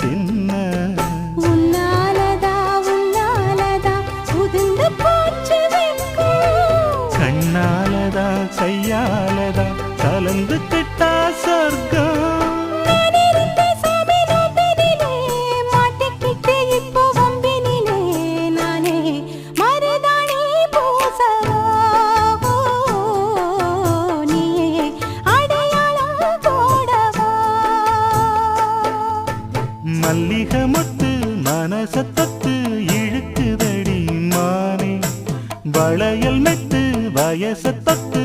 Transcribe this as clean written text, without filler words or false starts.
வந்ததென்ன உன்னாலதா உன்னாலதா உதிர்ந்து போச்சு வெட்கம் கண்ணாலதா கையாலதா கலந்துக்கிட்டா சொர்க்கம் மல்லிகை மொட்டு மனசத்தத்து இழுக்குதடி மானே வளையல் மெட்டு வயசத்தத்து